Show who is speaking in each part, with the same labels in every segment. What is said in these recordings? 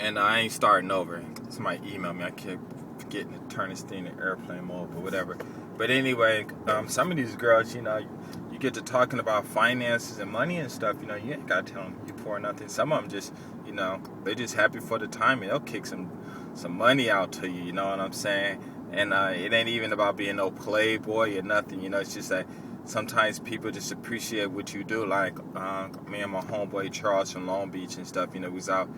Speaker 1: and I ain't starting over. Somebody emailed me. I kept forgetting to turn this thing to airplane mode or whatever. But anyway, some of these girls, you get to talking about finances and money and stuff. You ain't got to tell them you poor or nothing. Some of them just, they just happy for the time, and they'll kick some money out to you. You know what I'm saying? And it ain't even about being no playboy or nothing. It's just that sometimes people just appreciate what you do. Like me and my homeboy Charles from Long Beach and stuff. We was out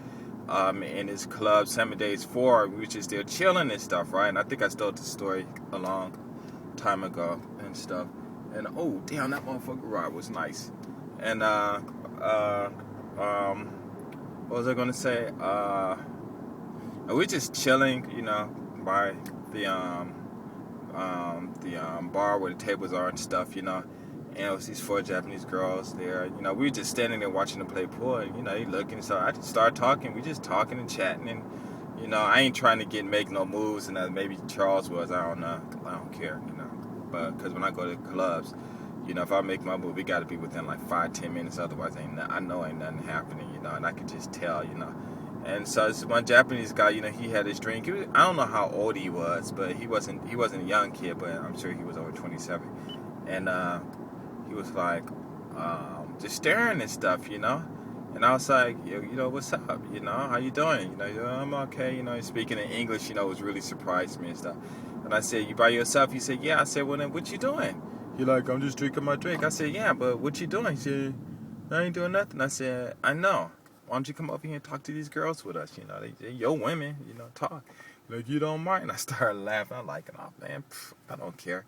Speaker 1: in his club 7 days 4. We was just there chilling and stuff, right? And I think I told the story a long time ago and stuff. And oh damn, that motherfucker ride was nice. And what was I gonna say? We just chilling, by the bar where the tables are and stuff, And it was these 4 Japanese girls there. We were just standing there watching them play pool, and he looking. So I just started talking. We just talking and chatting, and I ain't trying to make no moves. And maybe Charles was. I don't know. I don't care. But because when I go to clubs, if I make my move, it got to be within like 5-10 minutes. Otherwise, I know ain't nothing happening. And I could just tell. And so this one Japanese guy, he had his drink. I don't know how old he was, but he wasn't a young kid, but I'm sure he was over 27. And he was like just staring and stuff, And I was like, what's up? How you doing? I'm okay. He's speaking in English, was really surprised me and stuff. And I said, you by yourself? He said, yeah. I said, well, then what you doing? He like, I'm just drinking my drink. I said, yeah, but what you doing? He said, I ain't doing nothing. I said, I know. Why don't you come over here and talk to these girls with us? They're your women, talk. Like, you don't mind? I started laughing. I'm like, oh, man, I don't care.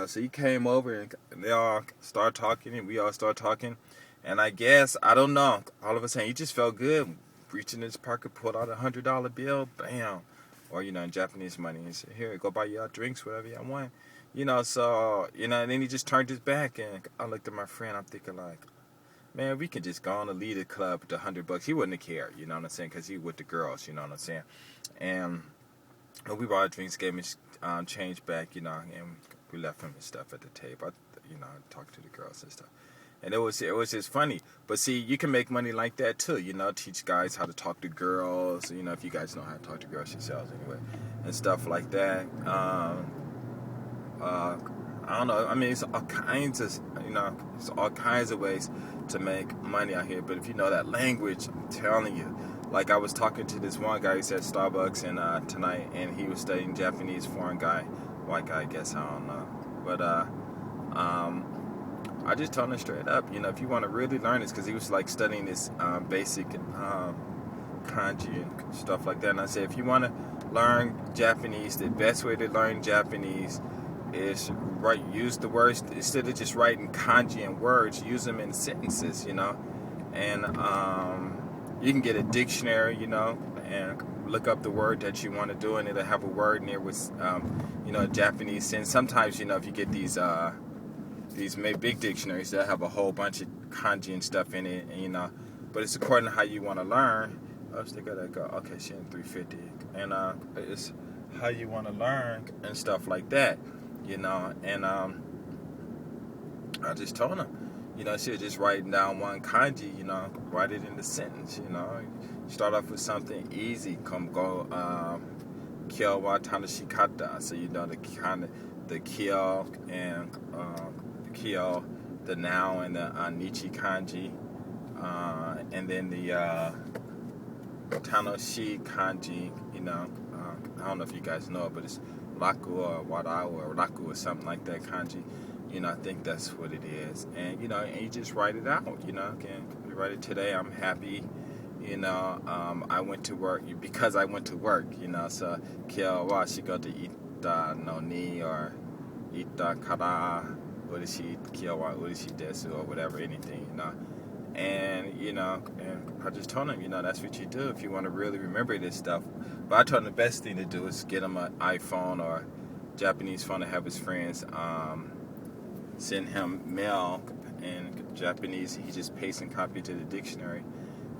Speaker 1: So he came over and they all started talking and we all started talking. And I guess, I don't know, all of a sudden he just felt good. Reached in his pocket, pulled out $100 bill, bam. Or, in Japanese money. He said, here, go buy y'all drinks, whatever y'all want. So, and then he just turned his back and I looked at my friend. I'm thinking like, man, we can just go on and leave the club with $100. He wouldn't have cared, you know what I'm saying? Because he with the girls, you know what I'm saying? And we bought drinks, gave him change back, and we left him and stuff at the table. I talked to the girls and stuff. And it was just funny. But see, you can make money like that too, teach guys how to talk to girls, if you guys know how to talk to girls yourselves anyway, and stuff like that. I don't know. I mean, it's all kinds of ways to make money out here. But if you know that language, I'm telling you. Like I was talking to this one guy. He's at Starbucks and tonight, and he was studying Japanese, foreign guy, white guy, I guess, I don't know. But I just told him straight up, if you want to really learn this, because he was like studying this basic kanji and stuff like that. And I said, if you want to learn Japanese, the best way to learn Japanese is use the words instead of just writing kanji and words. Use them in sentences, and you can get a dictionary, and look up the word that you want to do, and it'll have a word in there with, Japanese sense. Sometimes, if you get these big dictionaries, they'll have a whole bunch of kanji and stuff in it, and, but it's according to how you want to learn. Oh, they gotta go. Okay, she in 350, and it's how you want to learn and stuff like that. And I just told him, she was just writing down one kanji, write it in the sentence, start off with something easy, kyo wa tanashikata, so the kind of the kyo and the kyo, the now and the nichi kanji, and then the tanoshi kanji, I don't know if you guys know it, but it's raku or wadau or raku or something like that kanji. I think that's what it is. And, and you just write it out, Again, you write it today, I'm happy. I went to work because I went to work, so kyo wa shigoto ita no ni or ita kara urishi kyo wa urishi desu or whatever, anything, And, and I just told him, that's what you do if you want to really remember this stuff. But I told him the best thing to do is get him an iPhone or Japanese phone to have his friends send him mail in Japanese. He just pastes and copy to the dictionary,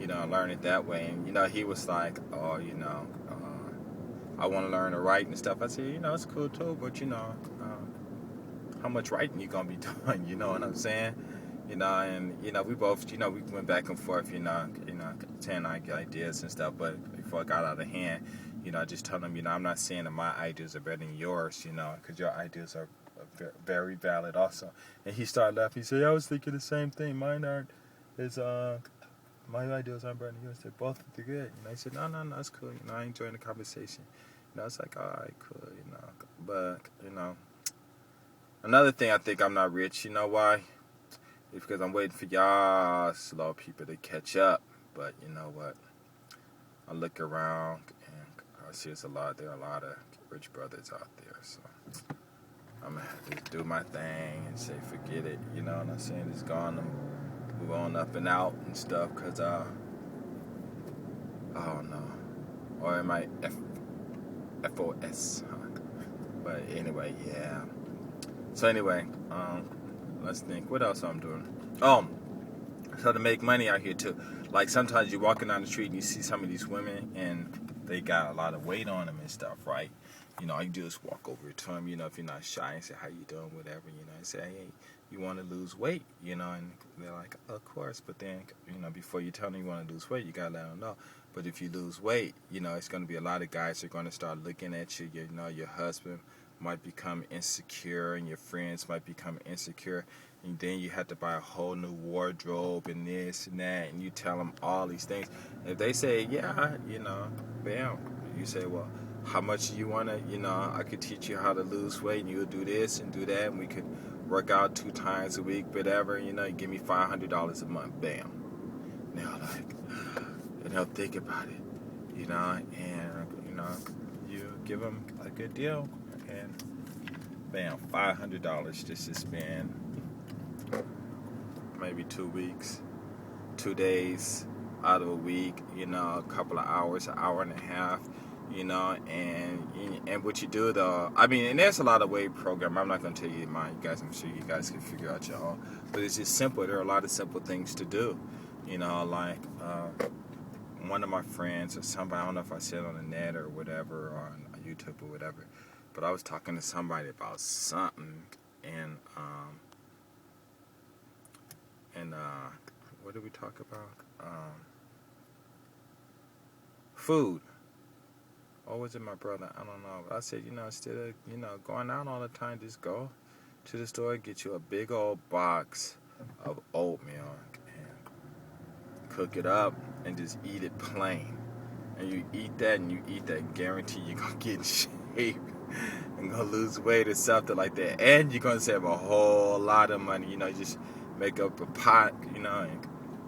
Speaker 1: learn it that way. And, he was like, oh, I want to learn to write and stuff. I said, it's cool too, but, how much writing you going to be doing, you know what I'm saying? and we both, we went back and forth, saying our ideas and stuff. But before it got out of hand, I just told him, I'm not saying that my ideas are better than yours, because your ideas are very valid also. And he started laughing. He said, yeah, I was thinking the same thing. Mine aren't as my ideas aren't better than yours. They're both good. I said, no, it's cool. I enjoying the conversation. It's like, all right, cool. But another thing, I think I'm not rich. You know why? It's because I'm waiting for y'all slow people to catch up. But you know what? I look around and I see there are a lot of rich brothers out there. So I'm going to have to do my thing and say forget it. You know what I'm saying? It's gone. Move on up and out and stuff. Because, I don't know. Or it might FOS. But anyway, yeah. So anyway, let's think. What else I'm doing? Oh, so to make money out here too. Like sometimes you're walking down the street and you see some of these women and they got a lot of weight on them and stuff, right? All you do is walk over to them, if you're not shy, and say, how you doing, whatever, and say, hey, you want to lose weight, and they're like, of course. But then, before you tell them you want to lose weight, you got to let them know. But if you lose weight, it's going to be a lot of guys who are going to start looking at you. Your husband might become insecure and your friends might become insecure. And then you have to buy a whole new wardrobe and this and that. And you tell them all these things. If they say, yeah, bam, you say, well, how much do you want to, I could teach you how to lose weight and you'll do this and do that. And we could work out 2 times a week, whatever. You give me $500 a month. Bam. They're like, and they'll think about it, and, you give them a good deal. And bam, $500 just to spend maybe 2 weeks, 2 days out of a week, a couple of hours, an hour and a half, and what you do though, and there's a lot of weight program. I'm not going to tell you mine, you guys. I'm sure you guys can figure out your own, but it's just simple. There are a lot of simple things to do, like one of my friends or somebody, I don't know if I said it on the net or whatever, or on YouTube or whatever, but I was talking to somebody about something, and what did we talk about? Food. Or was it my brother? I don't know. But I said, instead of, going out all the time, just go to the store, get you a big old box of oatmeal and cook it up and just eat it plain. And you eat that, guarantee you're going to get in shape and going to lose weight or something like that. And you're going to save a whole lot of money. You just make up a pot, and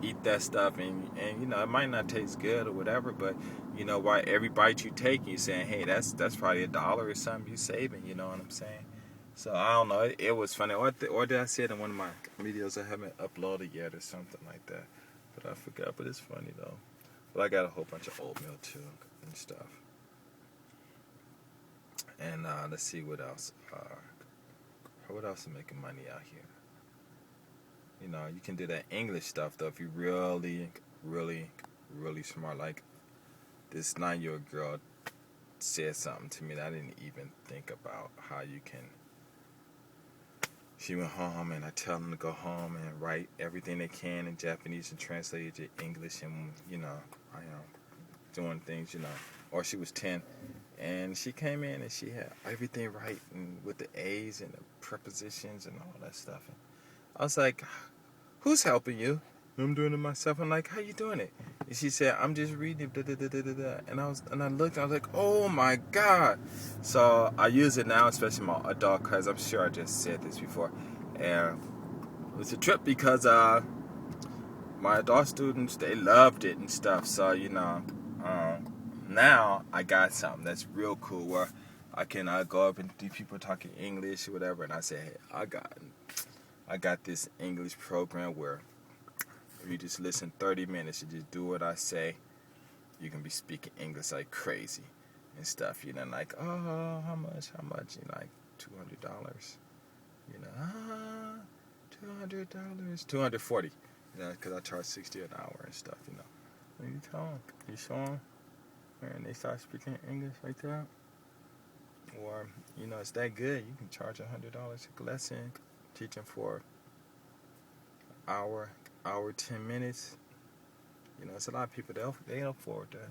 Speaker 1: eat that stuff. And it might not taste good or whatever, but, why every bite you take, you're saying, hey, that's probably $1 or something you're saving, you know what I'm saying? So, I don't know. It was funny. Or did I say it in one of my videos I haven't uploaded yet or something like that? But I forgot. But it's funny, though. But I got a whole bunch of oatmeal, too, and stuff. And let's see what else. What else is making money out here? You can do that English stuff, though, if you really, really, really smart. Like, this 9-year-old girl said something to me that I didn't even think about how you can. She went home, and I tell them to go home and write everything they can in Japanese and translate it to English, and, I am doing things, Or she was 10, and she came in, and she had everything right, and with the A's and the prepositions and all that stuff. And I was like, who's helping you? I'm doing it myself. I'm like, how you doing it? And she said, I'm just reading it. And I looked, I was like, oh my God. So I use it now, especially my adult, because I'm sure I just said this before. And it was a trip because my adult students, they loved it and stuff. So, now I got something that's real cool where I can go up and do people talking English or whatever. And I say, hey, I got this English program where if you just listen 30 minutes and just do what I say, you can be speaking English like crazy and stuff. Like, oh, how much? Like $200. $200, $240. Because I charge $60 an hour and stuff. And you tell them, you show them, and they start speaking English like that. Or it's that good, you can charge $100 a lesson teaching for hour, 10 minutes. You know, it's a lot of people they don't afford that.